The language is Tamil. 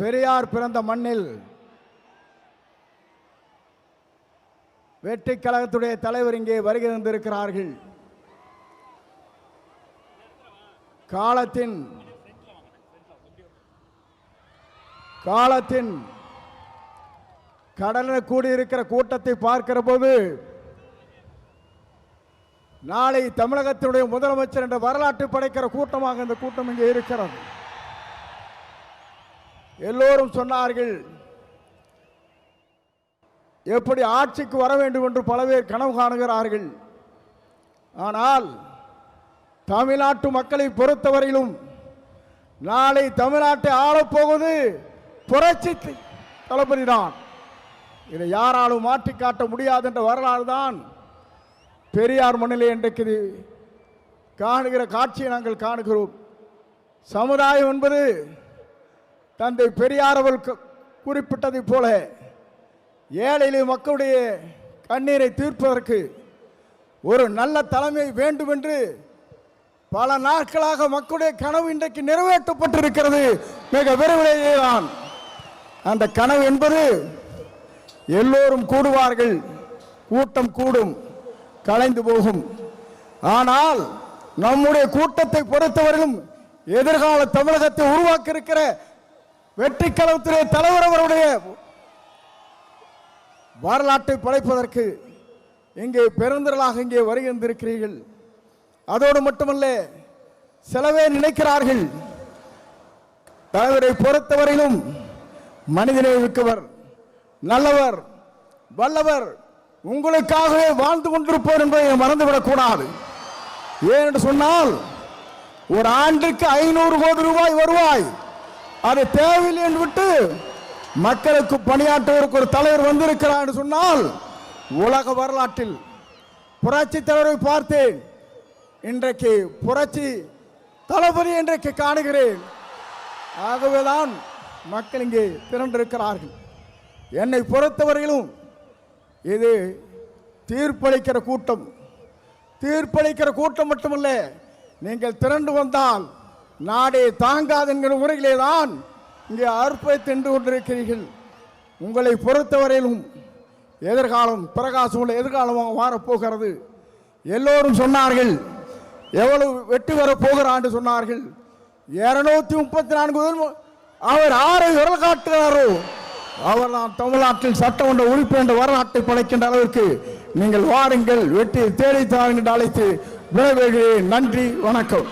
பெரியார் பிறந்த மண்ணில் வெற்றி கழகத்துடைய தலைவர் இங்கே வருகை தந்திருக்கிறார்கள். காலத்தின் கடலில் கூடியிருக்கிற கூட்டத்தை பார்க்கிற போது நாளை தமிழகத்தினுடைய முதலமைச்சர் என்ற வரலாற்று படைக்கிற கூட்டமாக இந்த கூட்டம் இங்கே இருக்கிறது. எல்லோரும் சொன்னார்கள், எப்படி ஆட்சிக்கு வர வேண்டும் என்று பல பேர் கனவு காணுகிறார்கள். ஆனால் தமிழ்நாட்டு மக்களை பொறுத்தவரையிலும் நாளை தமிழ்நாட்டை ஆளப்போவது புரட்சி தளபதி தான். இதை யாராலும் மாற்றி காட்ட முடியாது என்ற வரலாறு தான் பெரியார் மண்ணிலே இன்றைக்கு காணுகிற காட்சியை நாங்கள் காணுகிறோம். சமுதாயம் என்பது தந்தை பெரியார் அவர்கள் குறிப்பிட்டதைப் போல ஏழை மக்களுடைய கண்ணீரை தீர்ப்பதற்கு ஒரு நல்ல தலைமை வேண்டும் என்று பல நாட்களாக மக்களுடைய கனவு இன்றைக்கு நிறைவேற்றப்பட்டிருக்கிறது. மிக விரைவிலேயே தான் அந்த கனவு என்பது எல்லோரும் கூடுவார்கள், கூட்டம் கூடும், கலைந்து போகும். ஆனால் நம்முடைய கூட்டத்தை பொறுத்தவரையிலும் எதிர்கால தமிழகத்தை உருவாக்க இருக்கிற வெற்றி கழகத்துடைய தலைவர் அவருடைய வரலாற்றை படைப்பதற்கு இங்கே பெருந்திரளாக இங்கே வருகின்றிருக்கிறீர்கள். அதோடு மட்டுமல்ல, சிலவே நினைக்கிறார்கள் தலைவரை பொறுத்தவரையிலும் மனிதனை மிக்கவர், நல்லவர், வல்லவர், உங்களுக்காகவே வாழ்ந்து கொண்டிருப்போர் என்பதை மறந்துவிடக் கூடாது. ஏனென்று சொன்னால் ஒரு ஆண்டுக்கு 500 கோடி ரூபாய் வருவாய் அது தேவையில்லை என்று விட்டு மக்களுக்கு பணியாற்றுவதற்கு ஒரு தலைவர் வந்திருக்கிறார் என்று சொன்னால் உலக வரலாற்றில் புரட்சி தலைவரை பார்த்தேன், இன்றைக்கு புரட்சி தளபதி இன்றைக்கு காணுகிறேன். ஆகவேதான் மக்கள் இங்கே திரண்டிருக்கிறார்கள். என்னை பொறுத்தவரையிலும் இது தீர்ப்பளிக்கிற கூட்டம். தீர்ப்பளிக்கிற கூட்டம் மட்டுமல்ல, நீங்கள் திரண்டு வந்தால் நாடே தாங்காது என்கிற முறையிலே தான் இங்கே அற்புதத்தை தின்று கொண்டிருக்கிறீர்கள். உங்களை பொறுத்தவரையிலும் எதிர்காலம் பிரகாசமுள்ள எதிர்காலமாக மாறப்போகிறது. எல்லோரும் சொன்னார்கள், எவ்வளவு வெற்றி வரப் போகிறான் சொன்னார்கள். 234 அவர் ஆரை விரல் காட்டுகிறாரோ அவர் தான் தமிழ்நாட்டில் சட்டமன்ற உறுப்பினர் என்ற வரலாற்றை படைக்கின்ற அளவிற்கு நீங்கள் வாருங்கள், வெற்றியை தேடித்தாருங்கள் என்று அழைத்து விடைபெறுகிறேன். நன்றி, வணக்கம்.